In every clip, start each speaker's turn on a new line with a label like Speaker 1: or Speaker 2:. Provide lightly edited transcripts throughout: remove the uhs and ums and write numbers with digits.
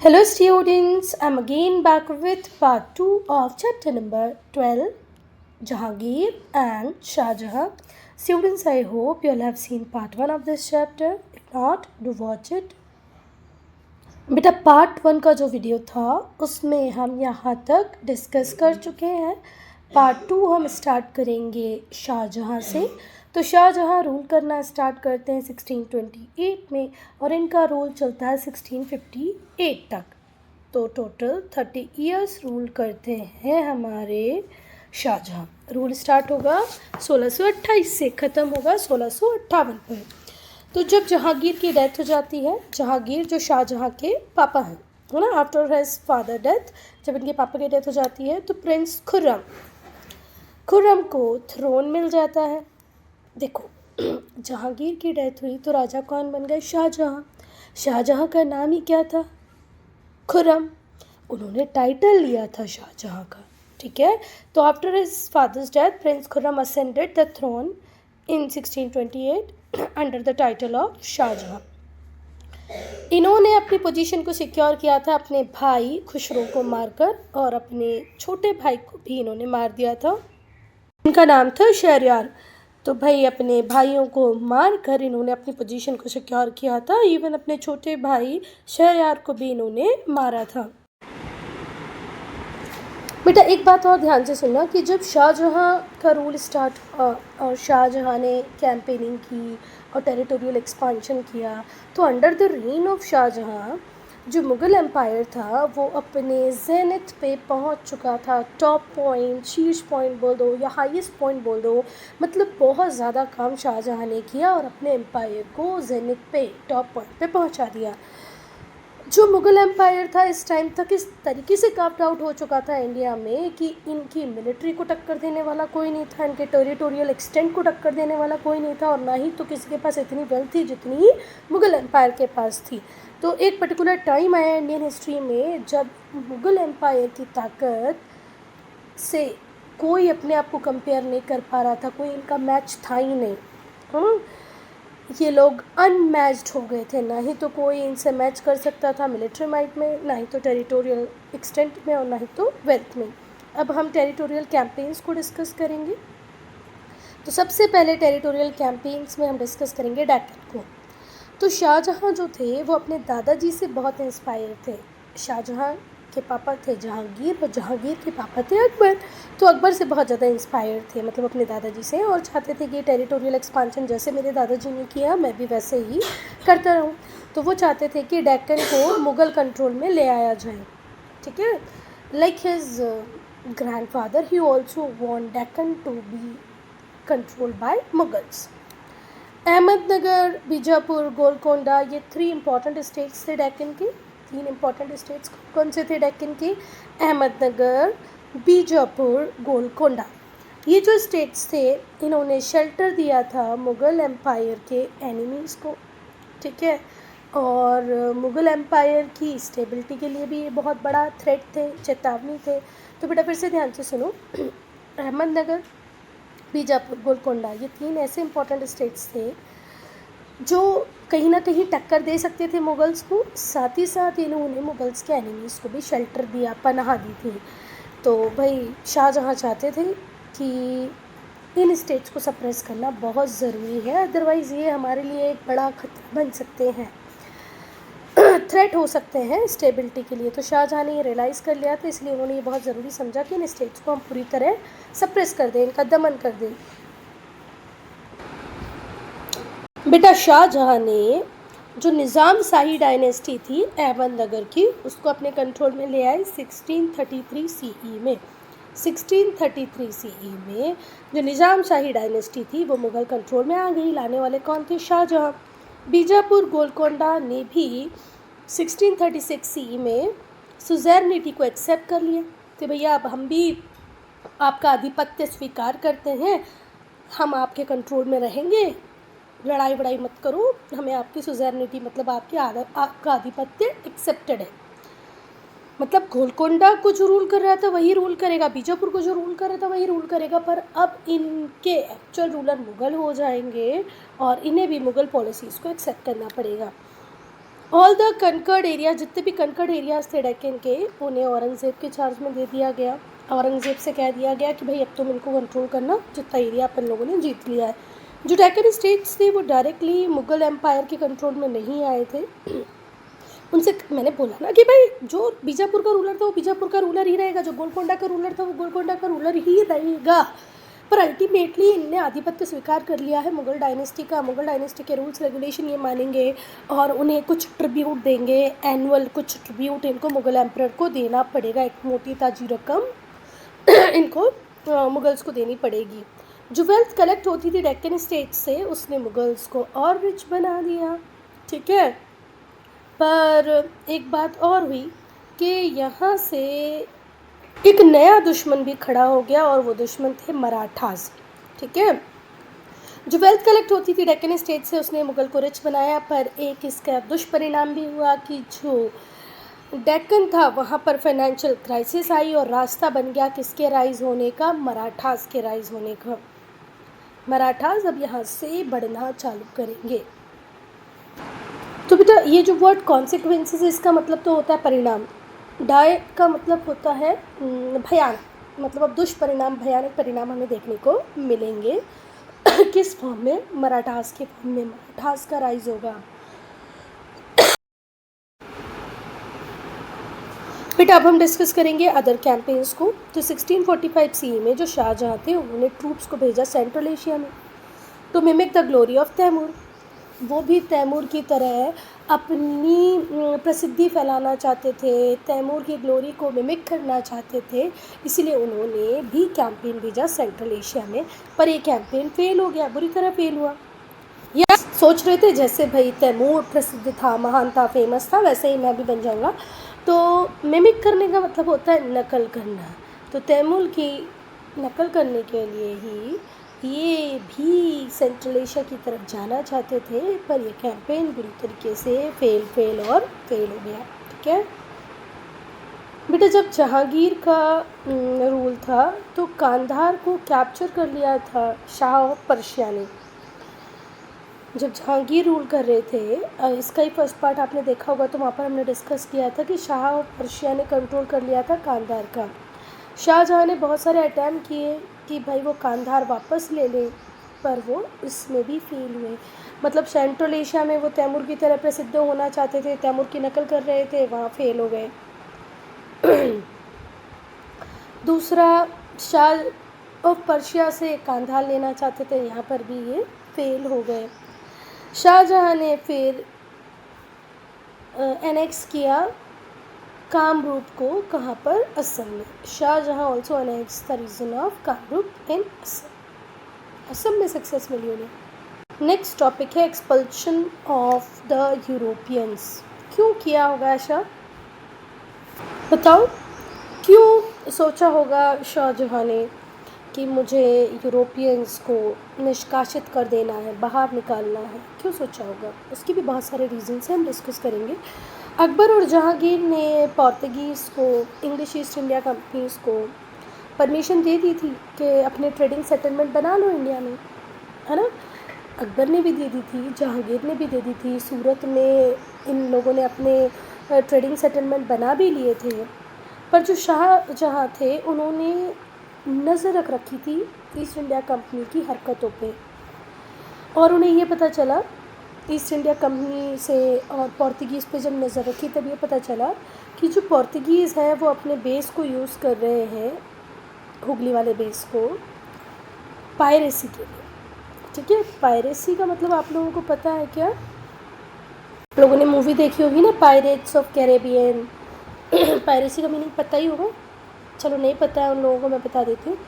Speaker 1: Hello students, I'm again back with part 2 of chapter number 12, Jahangir and Shah Jahan. Students, I hope you all have seen part 1 of this chapter. If not, do watch it. बेटा part 1 का जो video था उसमें हम यहाँ तक discuss कर चुके हैं। पार्ट 2 हम स्टार्ट करेंगे शाहजहाँ से। तो शाहजहाँ रूल करना स्टार्ट करते हैं 1628 में और इनका रूल चलता है 1658 तक। तो टोटल 30 इयर्स रूल करते हैं हमारे शाहजहाँ। रूल स्टार्ट होगा 1628 से, ख़त्म होगा 1658 पर। तो जब जहांगीर की डेथ हो जाती है, जहांगीर जो शाहजहाँ के पापा हैं, है ना, आफ्टर हिज फादर डेथ, जब इनके पापा की डेथ हो जाती है तो प्रिंस खुर्रम को थ्रोन मिल जाता है। देखो जहांगीर की डेथ हुई तो राजा कौन बन गए? शाहजहाँ। शाहजहाँ का नाम ही क्या था? खुर्रम। उन्होंने टाइटल लिया था शाहजहाँ का, ठीक है। तो after his father's death prince Khurram ascended the throne in 1628 under the title of Shahjahan. इन्होंने अपनी पोजीशन को सिक्योर किया था अपने भाई खुसरो को मारकर, और अपने छोटे भाई को भी इन्होंने मार दिया था। इनका नाम था शहरयार। तो भाई अपने भाइयों को मार कर इन्होंने अपनी पोजीशन को सिक्योर किया था। इवन अपने छोटे भाई शहरयार को भी इन्होंने मारा था। बेटा एक बात और ध्यान से सुनना कि जब शाहजहाँ का रूल स्टार्ट हुआ और शाहजहाँ ने कैंपेनिंग की और टेरिटोरियल एक्सपांशन किया, तो under the reign of Shahjahan जो मुग़ल एम्पायर था वो अपने जेनिथ पे पहुंच चुका था। टॉप पॉइंट, शीर्ष पॉइंट बोल दो या हाईएस्ट पॉइंट बोल दो, मतलब बहुत ज़्यादा काम शाहजहाँ ने किया और अपने एम्पायर को जेनिथ पे, टॉप पॉइंट पे पहुंचा दिया। जो मुग़ल एम्पायर था इस टाइम तक इस तरीके से कार्व्ड आउट हो चुका था इंडिया में कि इनकी मिलिट्री को टक्कर देने वाला कोई नहीं था, इनके टेरिटोरियल एक्सटेंट को टक्कर देने वाला कोई नहीं था, और ना ही तो किसी के पास इतनी वेल्थ थी जितनी मुग़ल एम्पायर के पास थी। तो एक पर्टिकुलर टाइम आया इंडियन हिस्ट्री में जब मुग़ल एम्पायर की ताकत से कोई अपने आप को कंपेयर नहीं कर पा रहा था, कोई इनका मैच था ही नहीं। ये लोग अनमैच्ड हो गए थे, ना ही तो कोई इनसे मैच कर सकता था मिलिट्री माइट में, ना ही तो टेरिटोरियल एक्सटेंट में, और ना ही तो वेल्थ में। अब हम टेरिटोरियल कैंपेन्स को डिस्कस करेंगे। तो सबसे पहले टेरिटोरियल कैंपेन्स में हम डिस्कस करेंगे डेक्कन को। तो शाहजहाँ जो थे वो अपने दादाजी से बहुत इंस्पायर थे। शाहजहाँ के पापा थे जहांगीर और जहांगीर के पापा थे अकबर। तो अकबर से बहुत ज़्यादा इंस्पायर थे, मतलब अपने दादाजी से, और चाहते थे कि टेरिटोरियल एक्सपांशन जैसे मेरे दादाजी ने किया मैं भी वैसे ही करता रहूँ। तो वो चाहते थे कि डेक्कन को मुग़ल कंट्रोल में ले आया जाए, ठीक है। Like his grandfather he also want Deccan to be controlled by Mughals. Ahmednagar, Bijapur, Golconda, ये 3 इम्पॉर्टेंट स्टेट्स थे डेक्कन के। 3 इम्पॉर्टेंट स्टेट्स कौन से थे डेक्कन के? अहमदनगर, बीजापुर, गोलकोंडा। ये जो स्टेट्स थे इन्होंने शेल्टर दिया था मुग़ल एम्पायर के एनिमीज़ को, ठीक है। और मुग़ल एम्पायर की स्टेबिलिटी के लिए भी ये बहुत बड़ा थ्रेट थे, चेतावनी थे। तो बेटा फिर से ध्यान से सुनो। अहमदनगर, बीजापुर, गोलकोंडा, ये 3 ऐसे इंपॉर्टेंट स्टेट्स थे जो कहीं ना कहीं टक्कर दे सकते थे मुगल्स को। साथ ही साथ इन्होंने मुगल्स के एनिमीज़ को भी शेल्टर दिया, पनाह दी थी। तो भाई शाहजहाँ चाहते थे कि इन स्टेट्स को सप्रेस करना बहुत ज़रूरी है, अदरवाइज़ ये हमारे लिए एक बड़ा खतरा बन सकते हैं, थ्रेट हो सकते हैं स्टेबिलिटी के लिए। तो शाहजहाँ ने ये रियलाइज़ कर लिया था, इसलिए उन्होंने ये बहुत ज़रूरी समझा कि इन स्टेट्स को हम पूरी तरह सप्रेस कर दें, इनका दमन कर दें। बेटा शाहजहाँ ने जो निज़ाम शाही डायनेस्टी थी अहमदनगर की, उसको अपने कंट्रोल में ले आए 1633 सीई में। 1633 सीई में जो निज़ाम शाही डायनेस्टी थी वो मुग़ल कंट्रोल में आ गई। लाने वाले कौन थे? शाहजहाँ। बीजापुर, गोलकोंडा ने भी 1636 सीई में सुज़ेरनिटी को एक्सेप्ट कर लिया कि भैया अब हम भी आपका आधिपत्य स्वीकार करते हैं, हम आपके कंट्रोल में रहेंगे, लड़ाई वड़ाई मत करो, हमें आपकी सुज़ेरनिटी मतलब आपका आधिपत्य एक्सेप्टेड है। मतलब गोलकोंडा को जो रूल कर रहा था वही रूल करेगा, बीजापुर को जो रूल कर रहा था वही रूल करेगा, पर अब इनके एक्चुअल रूलर मुग़ल हो जाएंगे और इन्हें भी मुग़ल पॉलिसीज़ को एक्सेप्ट करना पड़ेगा। ऑल द कनकर्ड एरिया, जितने भी कनकर्ड एरियाज थे डेक्कन के, उन्हें औरंगज़ेब के चार्ज में दे दिया गया। औरंगज़ेब से कह दिया गया कि भाई अब तुम इनको कंट्रोल करना, जितना एरिया अपन लोगों ने जीत लिया है। जो डेक्कन स्टेट्स थे वो डायरेक्टली मुग़ल एम्पायर के कंट्रोल में नहीं आए थे। उनसे मैंने बोला ना कि भाई जो बीजापुर का रूलर था वो बीजापुर का रूलर ही रहेगा, जो गोलकोंडा का रूलर था वो गोलकोंडा का रूलर ही रहेगा। पर अल्टीमेटली इनने आधिपत्य स्वीकार कर लिया है मुग़ल डायनेस्टी का। मुग़ल डायनेस्टी के रूल्स रेगुलेशन ये मानेंगे और उन्हें कुछ ट्रिब्यूट देंगे, एनुअल कुछ ट्रिब्यूट इनको मुग़ल एम्परर को देना पड़ेगा, एक मोटी ताजी रकम इनको मुग़ल्स को देनी पड़ेगी। जो वेल्थ कलेक्ट होती थी डेक्कन स्टेट से, उसने मुग़ल्स को और रिच बना दिया, ठीक है। पर एक बात और हुई कि यहाँ से एक नया दुश्मन भी खड़ा हो गया और वो दुश्मन थे मराठास, ठीक है। जो वेल्थ कलेक्ट होती थी डेक्कन स्टेट से, उसने मुग़ल को रिच बनाया, पर एक इसका दुष्परिणाम भी हुआ कि जो डेक्कन था वहाँ पर फाइनेंशियल क्राइसिस आई और रास्ता बन गया किसके राइज होने का, मराठास के राइज होने का। मराठास अब यहाँ से बढ़ना चालू करेंगे। तो बेटा ये जो वर्ड कॉन्सिक्वेंसेस, इसका मतलब तो होता है परिणाम, डाय का मतलब होता है भयानक, मतलब अब दुष्परिणाम, भयानक परिणाम हमें देखने को मिलेंगे। किस फॉर्म में, मराठास के फॉर्म में, मराठास का राइज होगा। बेटा अब हम डिस्कस करेंगे अदर कैंपेन्स को। तो 1645 सी में जो शाहजहाँ थे उन्होंने ट्रूप्स को भेजा सेंट्रल एशिया में to mimic the glory of Timur. वो भी तैमूर की तरह अपनी प्रसिद्धि फैलाना चाहते थे, तैमूर की ग्लोरी को मिमिक करना चाहते थे, इसीलिए उन्होंने भी कैंपेन भेजा सेंट्रल एशिया में। पर ये कैंपेन फेल हो गया, बुरी तरह फेल हुआ। या सोच रहे थे जैसे भाई तैमूर प्रसिद्ध था, महान था, फेमस था, वैसे ही मैं भी बन जाऊँगा। तो मिमिक करने का मतलब होता है नकल करना। तो तैमूर की नकल करने के लिए ही ये भी सेंट्रल एशिया की तरफ जाना चाहते थे, पर ये कैंपेन बुरी तरीके से फेल हो गया, ठीक है। बेटा जब जहांगीर का रूल था तो कांधार को कैप्चर कर लिया था शाह ऑफ पर्शिया ने। जब जहांगीर रूल कर रहे थे, इसका ही फर्स्ट पार्ट आपने देखा होगा, तो वहाँ पर हमने डिस्कस किया था कि शाह ऑफ पर्शिया ने कंट्रोल कर लिया था कांधार का। शाहजहाँ ने बहुत सारे अटैम्प्ट किए कि भाई वो कांधार वापस ले ले, पर वो इसमें भी फेल हुए। मतलब सेंट्रल एशिया में वो तैमूर की तरह प्रसिद्ध होना चाहते थे, तैमूर की नकल कर रहे थे, वहाँ फेल हो गए। दूसरा, शाह ऑफ पर्शिया से कांधार लेना चाहते थे, यहाँ पर भी ये फेल हो गए। शाहजहाँ ने फिर एनेक्स किया कामरूप को, कहाँ पर, असम में। Shah Jahan also annexed the region of Kamrup in Assam में सक्सेस मिली उन्हें। नेक्स्ट टॉपिक है एक्सपल्शन ऑफ द यूरोपियंस। क्यों किया होगा ऐसा, बताओ, क्यों सोचा होगा शाहजहाँ ने कि मुझे यूरोपियंस को निष्कासित कर देना है, बाहर निकालना है, क्यों सोचा होगा? उसकी भी बहुत सारे रीजंस हैं, हम डिस्कस करेंगे। अकबर और जहांगीर ने पोर्तुगीज़ को, इंग्लिश ईस्ट इंडिया कंपनीज़ को परमिशन दे दी थी कि अपने ट्रेडिंग सेटलमेंट बना लो इंडिया में, है ना। अकबर ने भी दे दी थी, जहांगीर ने भी दे दी थी, सूरत में इन लोगों ने अपने ट्रेडिंग सेटलमेंट बना भी लिए थे। पर जो शाहजहाँ थे उन्होंने नज़र रख रखी थी ईस्ट इंडिया कंपनी की हरकतों पे, और उन्हें ये पता चला ईस्ट इंडिया कंपनी से और पोर्तुगीज़ पे जब नज़र रखी तब ये पता चला कि जो पोर्तुगीज़ हैं वो अपने बेस को यूज़ कर रहे हैं, हुगली वाले बेस को, पायरेसी के लिए, ठीक है। पायरेसी का मतलब आप लोगों को पता है क्या? आप लोगों ने मूवी देखी होगी ना, पायरेट्स ऑफ कैरेबियन। पायरेसी का मीनिंग पता ही होगा, चलो नहीं पता है उन लोगों को मैं बता देती हूँ।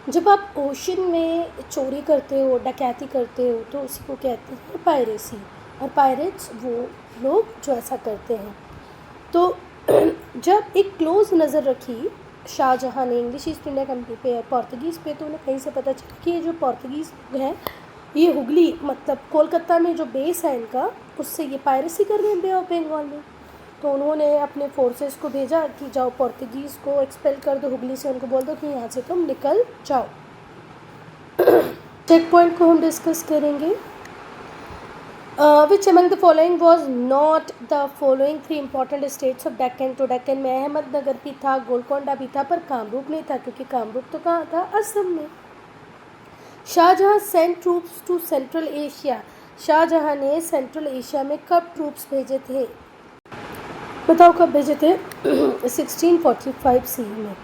Speaker 1: जब आप ओशन में चोरी करते हो, डकैती करते हो, तो उसी को कहते हैं पायरेसी, और पायरेट्स वो लोग जो ऐसा करते हैं। तो जब एक क्लोज नज़र रखी शाहजहाँ ने इंग्लिश ईस्ट इंडिया कंपनी पे और पोर्तुगीज़ पे, तो उन्हें कहीं से पता चला कि ये जो पोर्तुगीज़ हैं ये हुगली, मतलब कोलकाता में जो बेस है इनका, उससे ये पायरेसी कर रहे हैं बे ऑफ बंगाल में। तो उन्होंने अपने फोर्सेस को भेजा कि जाओ पोर्तुगीज़ को एक्सपेल कर दो हुगली से, उनको बोल दो कि यहाँ से तुम निकल जाओ। चेक पॉइंट को हम डिस्कस करेंगे। Which among the following was not the following three important states of Deccan? तो डेक्कन में अहमदनगर भी था, गोलकोंडा भी था, पर कामरूप नहीं था, क्योंकि कामरूप तो कहाँ था? असम में। Shahjahan sent troops to central Asia, Shahjahan ने सेंट्रल एशिया में कब ट्रूप्स भेजे थे? बताओ कब भेजे थे? 1645 सी में।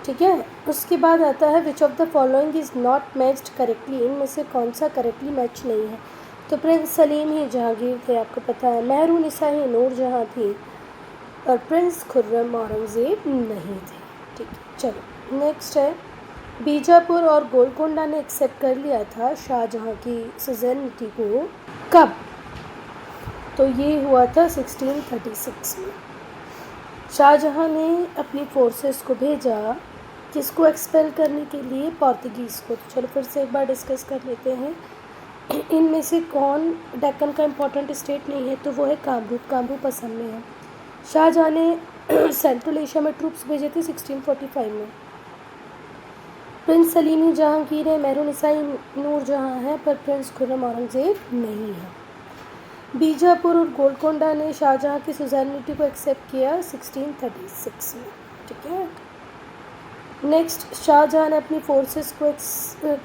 Speaker 1: ठीक है, उसके बाद आता है which of the following is not matched correctly, इनमें से कौन सा करेक्टली मैच नहीं है? तो प्रिंस सलीम ही जहांगीर थे, आपको पता है। महरूनिसा ही नूरजहां थी, और प्रिंस खुर्रम औरंगज़ेब नहीं थे। ठीक है, चलो नेक्स्ट है, बीजापुर और गोलकोंडा ने एक्सेप्ट कर लिया था शाहजहां की सुज़ेरेनिटी को कब? तो ये हुआ था 1636 में। शाहजहां ने अपनी फोर्सेस को भेजा किसको एक्सपेल करने के लिए? पोर्तुगीज़ को। तो चलो फिर से एक बार डिस्कस कर लेते हैं, इनमें से कौन डेक्कन का इम्पोर्टेंट स्टेट नहीं है? तो वो है कामरूप। कामरूप असम में है। शाहजहां ने सेंट्रल एशिया में ट्रूप्स भेजे थे 1645 में। प्रिंस सलीम ही जहांगीर है, महरूनिसा नूरजहां है, पर प्रिंस खुर्रम औरंगज़ेब नहीं है। बीजापुर और गोलकोंडा ने शाहजहां की सुज़ेरेनिटी को एक्सेप्ट किया 1636 में। ठीक है, नेक्स्ट, शाहजहां ने अपनी फोर्सेस को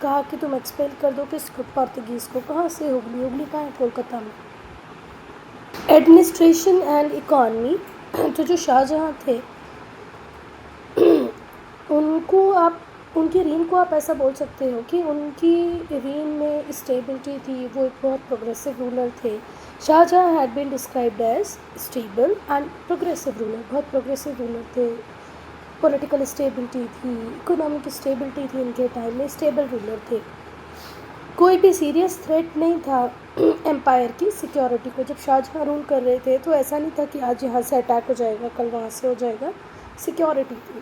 Speaker 1: कहा कि तुम एक्सपेल कर दो किसको? पोर्तुगीज़ को। कहाँ से? हुगली। हुगली कहाँ है? कोलकाता में। एडमिनिस्ट्रेशन एंड इकॉनमी, तो जो शाहजहां थे उनको आप, उनकी रीन को आप ऐसा बोल सकते हो कि उनकी रीन में स्टेबिलिटी थी, वो एक बहुत प्रोग्रेसिव रूलर थे। Shahjahan had been described as stable and progressive ruler, बहुत प्रोग्रेसिव रूलर थे। पॉलिटिकल स्टेबिलिटी थी, इकोनॉमिक स्टेबिलिटी थी, इनके टाइम में स्टेबल रूलर थे। कोई भी सीरियस थ्रेट नहीं था एम्पायर की सिक्योरिटी को। जब शाहजहां रूल कर रहे थे तो ऐसा नहीं था कि आज यहाँ से अटैक हो जाएगा, कल वहाँ से हो जाएगा। सिक्योरिटी थी।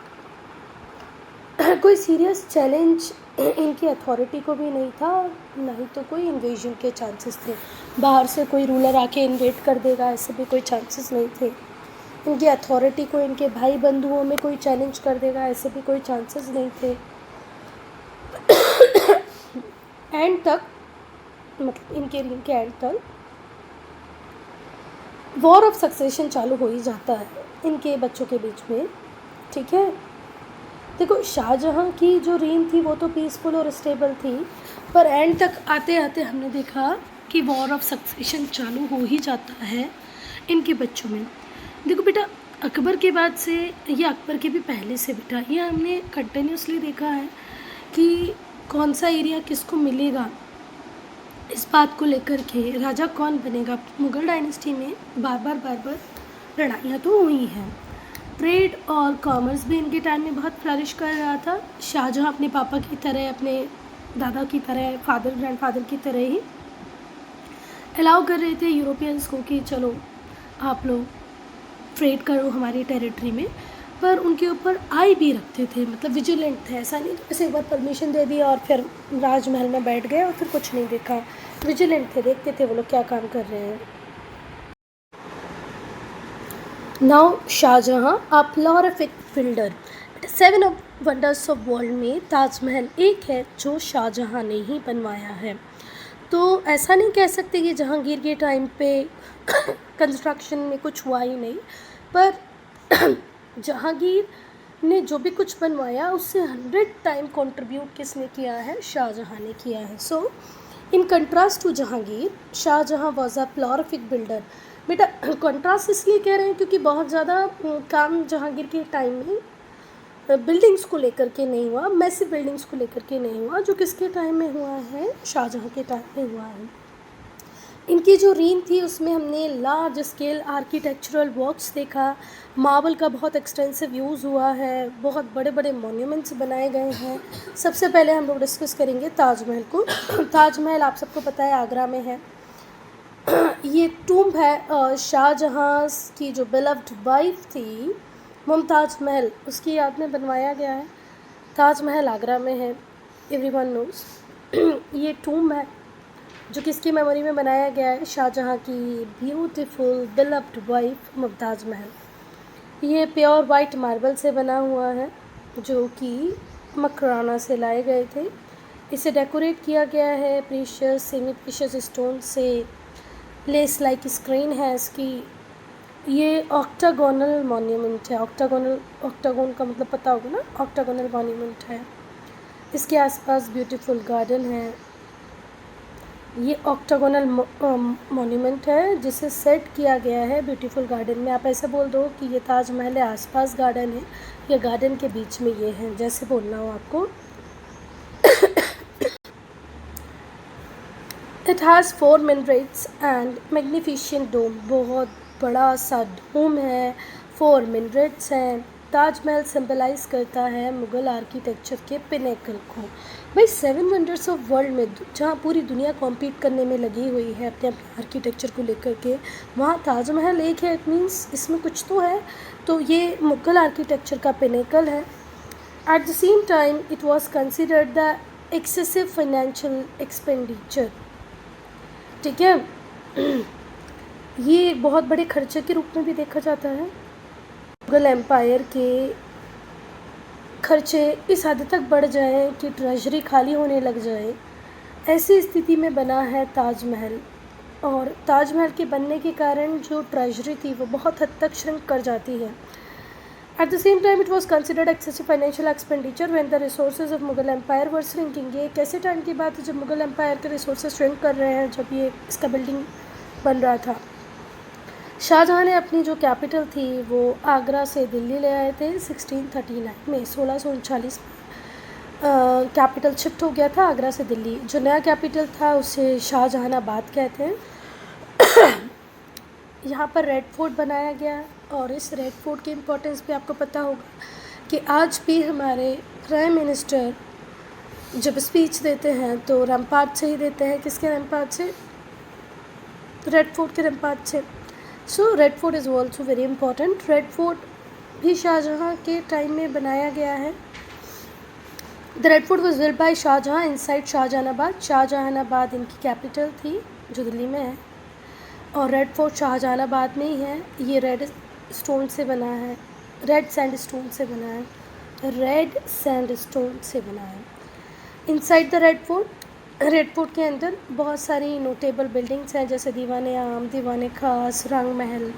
Speaker 1: कोई सीरियस चैलेंज इनकी अथॉरिटी को भी नहीं था, नहीं तो कोई इन्वेजन के चांसेस थे। बाहर से कोई रूलर आके इन्वेट कर देगा, ऐसे भी कोई चांसेस नहीं थे। इनकी अथॉरिटी को इनके भाई बंधुओं में कोई चैलेंज कर देगा, ऐसे भी कोई चांसेस नहीं थे। एंड तक, मतलब इनके रीन के एंड तक वॉर ऑफ सक्सेशन चालू हो ही जाता है इनके बच्चों के बीच में। ठीक है, देखो शाहजहां की जो रीन थी वो तो पीसफुल और स्टेबल थी, पर एंड तक आते आते हमने देखा कि वॉर ऑफ सक्सेशन चालू हो ही जाता है इनके बच्चों में। देखो बेटा, अकबर के बाद से या अकबर के भी पहले से बेटा, ये हमने कंटिन्यूसली देखा है कि कौन सा एरिया किसको मिलेगा, इस बात को लेकर के राजा कौन बनेगा। मुग़ल डायनेस्टी में बार बार लड़ाइयाँ तो हुई हैं। ट्रेड और कॉमर्स भी इनके टाइम में बहुत फ्लरिश कर रहा था। शाहजहां अपने पापा की तरह, अपने दादा की तरह, फादर ग्रैंडफादर की तरह ही अलाउ कर रहे थे यूरोपियंस को कि चलो आप लोग ट्रेड करो हमारी टेरिटरी में, पर उनके ऊपर आई भी रखते थे, मतलब विजिलेंट थे। ऐसा नहीं ऐसे एक बार परमिशन दे दिया और फिर राजमहल में बैठ गए और फिर कुछ नहीं देखा। विजिलेंट थे, देखते थे वो लोग क्या काम कर रहे हैं। Now Shah Jahan a prolific builder. 7 wonders of world में ताजमहल एक है जो शाहजहां ने ही बनवाया है। तो ऐसा नहीं कह सकते कि जहांगीर के टाइम पे कंस्ट्रक्शन में कुछ हुआ ही नहीं, पर जहांगीर ने जो भी कुछ बनवाया उससे 100 टाइम कंट्रीब्यूट किसने किया है? शाहजहां ने किया है। So in contrast to Jahangir, Shah Jahan was a prolific builder. बेटा कंट्रास्ट इसलिए कह रहे हैं क्योंकि बहुत ज़्यादा काम जहांगीर के टाइम में बिल्डिंग्स को लेकर के नहीं हुआ, मैसिव बिल्डिंग्स को लेकर के नहीं हुआ, जो किसके टाइम में हुआ है? शाहजहां के टाइम में हुआ है। इनकी जो रीन थी उसमें हमने लार्ज स्केल आर्किटेक्चरल वर्क्स देखा, मार्बल का बहुत एक्सटेंसिव यूज़ हुआ है, बहुत बड़े बड़े मॉन्यूमेंट्स बनाए गए हैं। सबसे पहले हम लोग डिस्कस करेंगे ताजमहल को। ताजमहल आप सबको पता है आगरा में है। ये टूम्ब है शाहजहां की जो बिलव्ड वाइफ थी मुमताज़ महल, उसकी याद में बनवाया गया है। ताजमहल आगरा में है, एवरीवन नोज़। ये टूम्ब है जो किसकी मेमोरी में बनाया गया है? शाहजहां की ब्यूटीफुल बिलव्ड वाइफ मुमताज़ महल। ये प्योर वाइट मार्बल से बना हुआ है जो कि मकराना से लाए गए थे। इसे डेकोरेट किया गया है प्रीशियस, सेमी प्रीशियस स्टोन से, लेस लाइक स्क्रीन है इसकी। ये ऑक्टागोनल मॉन्यूमेंट है। ऑक्टागोन का मतलब पता होगा ना, ऑक्टागोनल मॉन्यूमेंट है। इसके आसपास ब्यूटीफुल गार्डन है। ये ऑक्टागोनल मॉन्यूमेंट है जिसे सेट किया गया है ब्यूटीफुल गार्डन में। आप ऐसे बोल दो कि ये ताजमहल है, आसपास गार्डन है, या गार्डन के बीच में ये है, जैसे बोलना हो आपको। It has 4 minarets and magnificent dome. बहुत बड़ा सा डोम है, 4 मिनरेट्स हैं। ताजमहल सिंबलाइज करता है मुग़ल आर्किटेक्चर के पिनेकल को। भाई 7 वंडर्स ऑफ वर्ल्ड में जहाँ पूरी दुनिया कॉम्पीट करने में लगी हुई है अपने अपने आर्किटेक्चर को लेकर के, वहाँ ताजमहल एक है। इट मीन्स इसमें कुछ तो है। तो ये मुग़ल आर्किटेक्चर का पिनेकल है। At the same time it was considered the excessive financial expenditure. ठीक है, ये बहुत बड़े खर्चे के रूप में भी देखा जाता है। मुग़ल एम्पायर के खर्चे इस हद तक बढ़ जाएं कि ट्रेजरी खाली होने लग जाए, ऐसी स्थिति में बना है ताजमहल। और ताजमहल के बनने के कारण जो ट्रेजरी थी वो बहुत हद तक श्रिंक कर जाती है। At the same time it was considered excessive financial expenditure when the resources of Mughal empire were shrinking. ये एक ऐसे टाइम की बात है जब मुग़ल एम्पायर के रिसोर्सेज श्रिंक कर रहे हैं, जब ये इसका बिल्डिंग बन रहा था। शाहजहाँ ने अपनी जो कैपिटल थी वो आगरा से दिल्ली ले आए थे 1639 में। 1639 में कैपिटल शिफ्ट हो गया था आगरा से दिल्ली। जो नया कैपिटल था उसे शाहजहानाबाद कहते हैं। यहाँ पर रेड फोर्ट बनाया गया, और इस रेड फोर्ट की इम्पोर्टेंस भी आपको पता होगा कि आज भी हमारे प्राइम मिनिस्टर जब स्पीच देते हैं तो रैम्पार्ट से ही देते हैं। किसके रैम्पार्ट से? रेड फोर्ट के रैम्पार्ट से। So Red Fort is also very important. Red Fort भी शाहजहाँ के टाइम में बनाया गया है। The Red Fort was built by Shah Jahan inside Shahjahanabad. Shahjahanabad इनकी कैपिटल थी जो दिल्ली में है, और रेड फोर्ट शाहजहानाबाद में ही है। ये रेड स्टोन से बना है, रेड सैंड स्टोन से बना है, रेड सैंड स्टोन से बना है। इनसाइड द रेड फोर्ट के अंदर बहुत सारी नोटेबल बिल्डिंग्स हैं, जैसे दीवाने आम, दीवाने खास, रंग महल।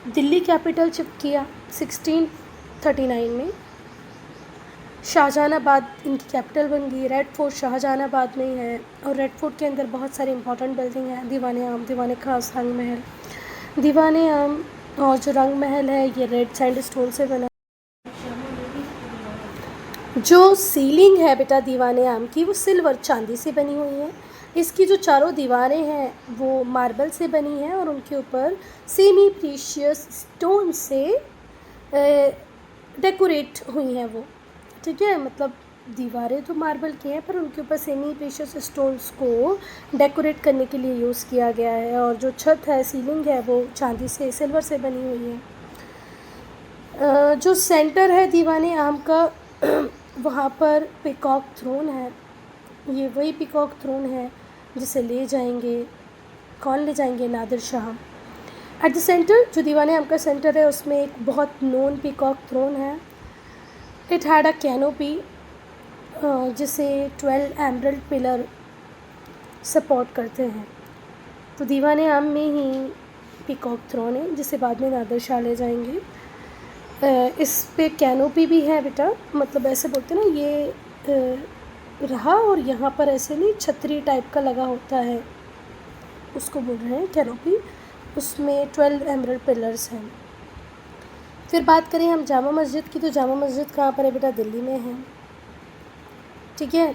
Speaker 1: दिल्ली कैपिटल शिफ्ट किया 1639 में। शाहजहानाबाद इनकी कैपिटल बन गई। रेड फोर्ट शाहजहानाबाद में ही है, और रेड फोर्ट के अंदर बहुत सारी इंपॉर्टेंट बिल्डिंग हैं, दीवाने आम, दीवाने खास, रंग महल। दीवाने आम और जो रंग महल है ये रेड सैंड स्टोन से बना। जो सीलिंग है बेटा दीवाने आम की वो सिल्वर चांदी से बनी हुई है। इसकी जो चारों दीवारें हैं वो मार्बल से बनी हैं, और उनके ऊपर सेमी प्रीशियस स्टोन से डेकोरेट हुई हैं वो। ठीक है, मतलब दीवारें तो मार्बल की हैं पर उनके ऊपर सेमी प्रीशियस स्टोन्स को डेकोरेट करने के लिए यूज़ किया गया है। और जो छत है, सीलिंग है, वो चांदी से, सिल्वर से बनी हुई है। जो सेंटर है दीवाने आम का वहाँ पर पीकॉक थ्रोन है। ये वही पीकॉक थ्रोन है जिसे ले जाएंगे, कौन ले जाएंगे? Nadir Shah. At the centre जो दीवाने आम का सेंटर है उसमें एक बहुत नोन पीकॉक थ्रोन है। इट हैड अ कैनोपी जिसे 12 एमरल्ड पिलर सपोर्ट करते हैं। तो दीवाने आम में ही पीकॉक थ्रोन है जिसे बाद में नादिर शाह ले जाएंगे। इस पे कैनोपी भी है बेटा, मतलब ऐसे बोलते हैं ना ये रहा, और यहाँ पर ऐसे नहीं छतरी टाइप का लगा होता है, उसको बोल रहे हैं कैनोपी। उसमें 12 एमरल्ड पिलर्स हैं। फिर बात करें हम जामा मस्जिद की, तो जामा मस्जिद कहाँ पर है बेटा? दिल्ली में है। ठीक है,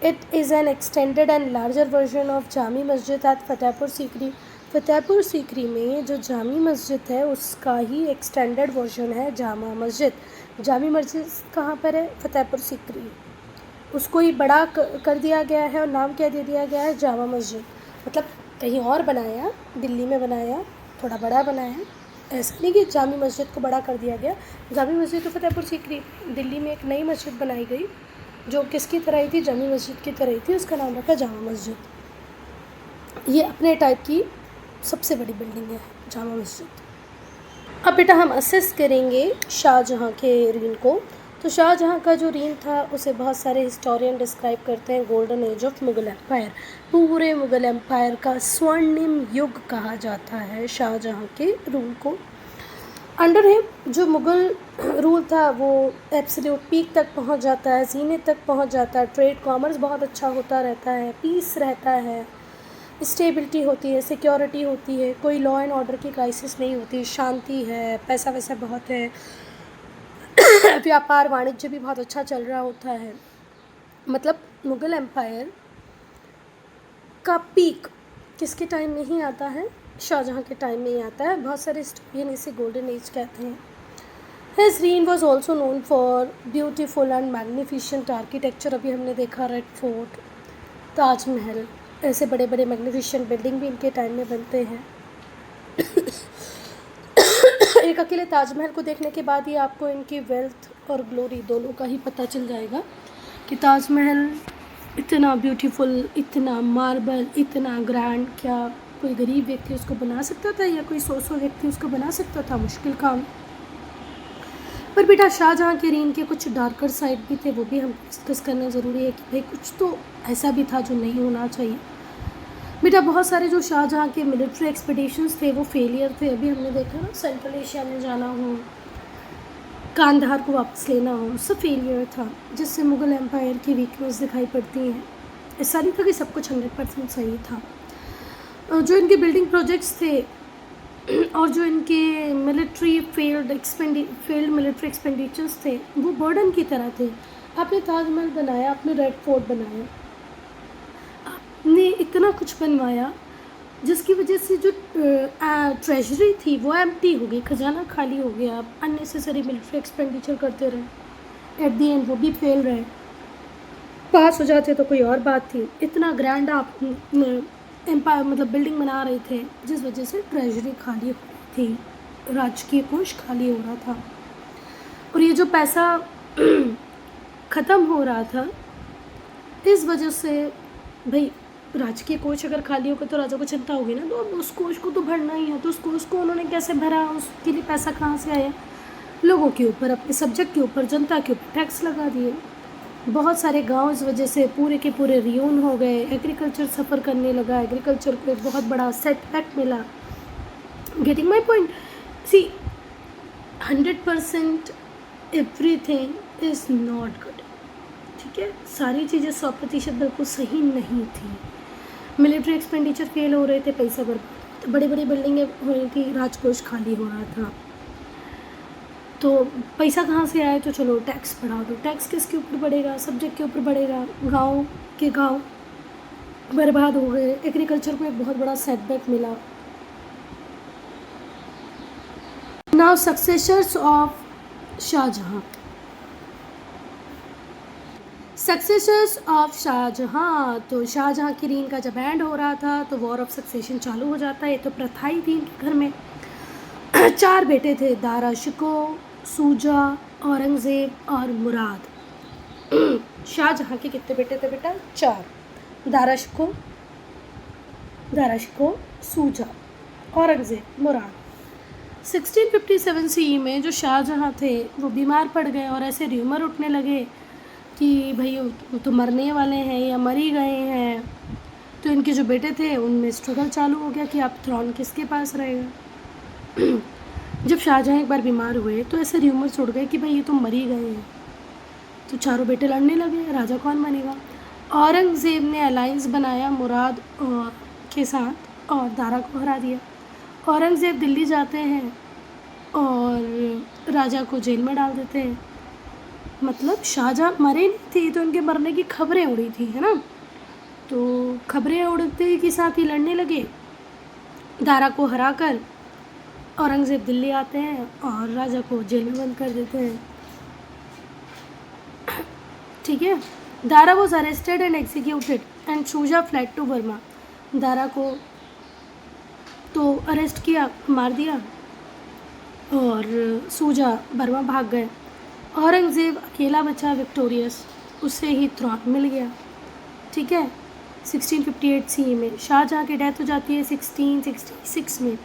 Speaker 1: it is an extended and larger version of Jami मस्जिद एट फतेहपुर सीकरी। फतेहपुर सीकरी में जो जामी मस्जिद है उसका ही एक्सटेंडेड वर्जन है जामा मस्जिद। जामी मस्जिद कहाँ पर है? फतेहपुर सीकरी। उसको ही बड़ा कर दिया गया है और नाम क्या दे दिया गया है? जामा मस्जिद। मतलब कहीं और बनाया, दिल्ली में बनाया, थोड़ा बड़ा बनाया, ऐसा नहीं कि जामी मस्जिद को बड़ा कर दिया गया। जामी मस्जिद तो फतेहपुर सीकरी, दिल्ली में एक नई मस्जिद बनाई गई जो किसकी तरह ही थी? जामी मस्जिद की तरह ही थी, उसका नाम रखा जामा मस्जिद। ये अपने टाइप की सबसे बड़ी बिल्डिंग है जामा मस्जिद। अब बेटा हम असेस करेंगे शाहजहाँ के रीन को। तो शाहजहाँ का जो रीन था उसे बहुत सारे हिस्टोरियन डिस्क्राइब करते हैं golden age of Mughal empire. पूरे मुग़ल एम्पायर का स्वर्णिम युग कहा जाता है शाहजहाँ के रूल को। अंडर हिम जो मुग़ल रूल था वो एब्सोल्यूट पीक तक पहुंच जाता है, सीने तक पहुंच जाता है। ट्रेड कॉमर्स बहुत अच्छा होता रहता है, पीस रहता है, स्टेबिलिटी होती है, सिक्योरिटी होती है, कोई लॉ एंड ऑर्डर की क्राइसिस नहीं होती, शांति है, पैसा वैसा बहुत है, व्यापार वाणिज्य भी बहुत अच्छा चल रहा होता है। मतलब मुग़ल एम्पायर का पीक किसके टाइम में ही आता है? शाहजहाँ के टाइम में ही आता है। बहुत सारे हिस्टोरियन इसे गोल्डन एज कहते हैं। His reign was also known for beautiful and magnificent architecture. अभी हमने देखा रेड फोर्ट, ताजमहल, ऐसे बड़े बड़े मैग्निफिशेंट बिल्डिंग भी इनके टाइम में बनते हैं। एक अकेले ताजमहल को देखने के बाद ही आपको इनकी वेल्थ और ग्लोरी दोनों का ही पता चल जाएगा कि ताजमहल इतना ब्यूटीफुल, इतना मार्बल, इतना ग्रैंड, क्या कोई गरीब व्यक्ति उसको बना सकता था या कोई 100 व्यक्ति उसको बना सकता था? मुश्किल काम। पर बेटा शाहजहाँ के रीन के कुछ डार्कर साइड भी थे, वो भी हम डिस्कस करना ज़रूरी है कि भाई कुछ तो ऐसा भी था जो नहीं होना चाहिए। बेटा बहुत सारे जो शाहजहाँ के मिलिट्री एक्सपीडिशंस थे वो फेलियर थे। अभी हमने देखा ना, सेंट्रल एशिया में जाना हो, कांधार को वापस लेना हो, सब फेलियर था, जिससे मुग़ल एम्पायर की वीकनेस दिखाई पड़ती है। ऐसा नहीं था कि सब कुछ 100% सही था। जो इनके बिल्डिंग प्रोजेक्ट्स थे और जो इनके मिलिट्री फेल्ड मिलिट्री एक्सपेंडिचर्स थे वो बर्डन की तरह थे। आपने ताजमहल बनाया, आपने रेड फोर्ट बनाया, आपने इतना कुछ बनवाया जिसकी वजह से जो ट्रेजरी थी वो एम्प्टी हो गई, खजाना खाली हो गया। आप अननेसेसरी मिलिट्री एक्सपेंडिचर करते रहे, एट दी एंड वो भी फेल रहे। पास हो जाते तो कोई और बात थी। इतना ग्रैंड आप एम्पायर मतलब बिल्डिंग बना रहे थे जिस वजह से ट्रेजरी खाली हो रही थी, राजकीय कोष खाली हो रहा था। और ये जो पैसा ख़त्म हो रहा था इस वजह से, भाई राजकीय कोष अगर खाली होगा तो राजा को चिंता होगी ना, तो अब उस कोष को तो भरना ही है। तो उस कोष को उन्होंने कैसे भरा, उसके लिए पैसा कहाँ से आया? लोगों के ऊपर, अपने सब्जेक्ट के ऊपर, जनता के ऊपर टैक्स लगा दिए। बहुत सारे गांव इस वजह से पूरे के पूरे रियून हो गए, एग्रीकल्चर सफ़र करने लगा, एग्रीकल्चर को एक बहुत बड़ा सेटबैक मिला। Getting my point? See 100% everything is not good, ठीक है? सारी चीज़ें 100% बिल्कुल सही नहीं थी। मिलिट्री एक्सपेंडिचर फेल हो रहे थे, पैसा बर्बाद, तो बड़ी बड़ी बिल्डिंगें हो रही थी, राजकोष खाली हो रहा था। तो पैसा कहाँ से आए? तो चलो टैक्स बढ़ा दो। टैक्स किसके ऊपर बढ़ेगा? सब्जेक्ट के ऊपर बढ़ेगा। गांव के गांव बर्बाद हो गए, एग्रीकल्चर को एक बहुत बड़ा सेटबैक मिला। Now successors of Shahjahan. Successors of Shahjahan, तो शाहजहाँ की रीन का जब एंड हो रहा था तो वॉर ऑफ सक्सेशन चालू हो जाता है। ये तो प्रथा ही थी इनके घर में। 4 बेटे थे, दारा शिको, सूजा, औरंगज़ेब और मुराद। शाहजहाँ के कितने बेटे थे बेटा? 4। दारा शिको, सूजा, औरंगज़ेब, मुराद। 1657 CE में जो शाहजहाँ थे वो बीमार पड़ गए और ऐसे र्यूमर उठने लगे कि भाई वो तो मरने वाले हैं या मर ही गए हैं। तो इनके जो बेटे थे उनमें स्ट्रगल चालू हो गया कि अब थ्रोन किसके पास रहेगा। जब शाहजहाँ एक बार बीमार हुए तो ऐसे र्यूमर्स उड़ गए कि भाई ये तो मर ही गए हैं। तो चारों बेटे लड़ने लगे, राजा कौन बनेगा? औरंगज़ेब ने अलायंस बनाया मुराद के साथ और दारा को हरा दिया। औरंगज़ेब दिल्ली जाते हैं और राजा को जेल में डाल देते हैं। मतलब शाहजहाँ मरे नहीं थे, तो उनके मरने की खबरें उड़ी थी, है ना? तो खबरें उड़ते के साथ ही लड़ने लगे। दारा को हराकर औरंगज़ेब दिल्ली आते हैं और राजा को जेल में बंद कर देते हैं, ठीक है? Dara was arrested and executed and Shuja fled to Burma. Dara को तो अरेस्ट किया, मार दिया और सूजा बर्मा भाग गए। औरंगज़ेब अकेला बचा विक्टोरियस, उससे ही थ्रोन मिल गया, ठीक है? 1658 CE में शाहजहाँ की डेथ हो जाती है 1666 में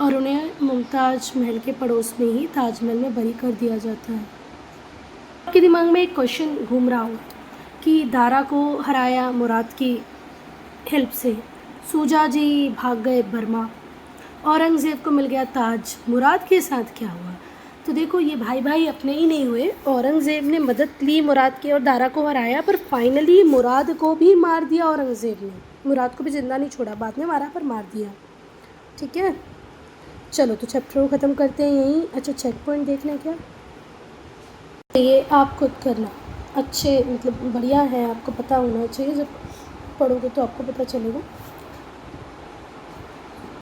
Speaker 1: और उन्हें मुमताज़ महल के पड़ोस में ही ताजमहल में बरी कर दिया जाता है। आपके दिमाग में एक क्वेश्चन घूम रहा होगा कि दारा को हराया मुराद की हेल्प से, सूजा जी भाग गए बर्मा, औरंगज़ेब को मिल गया ताज, मुराद के साथ क्या हुआ? तो देखो ये भाई भाई अपने ही नहीं हुए, औरंगज़ेब ने मदद ली मुराद की और दारा को हराया, पर फाइनली मुराद को भी मार दिया औरंगज़ेब ने। मुराद को भी जिंदा नहीं छोड़ा, बाद में मारा पर मार दिया। ठीक है, चलो तो चैप्टर को ख़त्म करते हैं यहीं। अच्छा, चेक पॉइंट देखना है क्या? ये आप खुद करना, अच्छे मतलब बढ़िया है, आपको पता होना चाहिए, जब पढ़ोगे तो आपको पता चलेगा।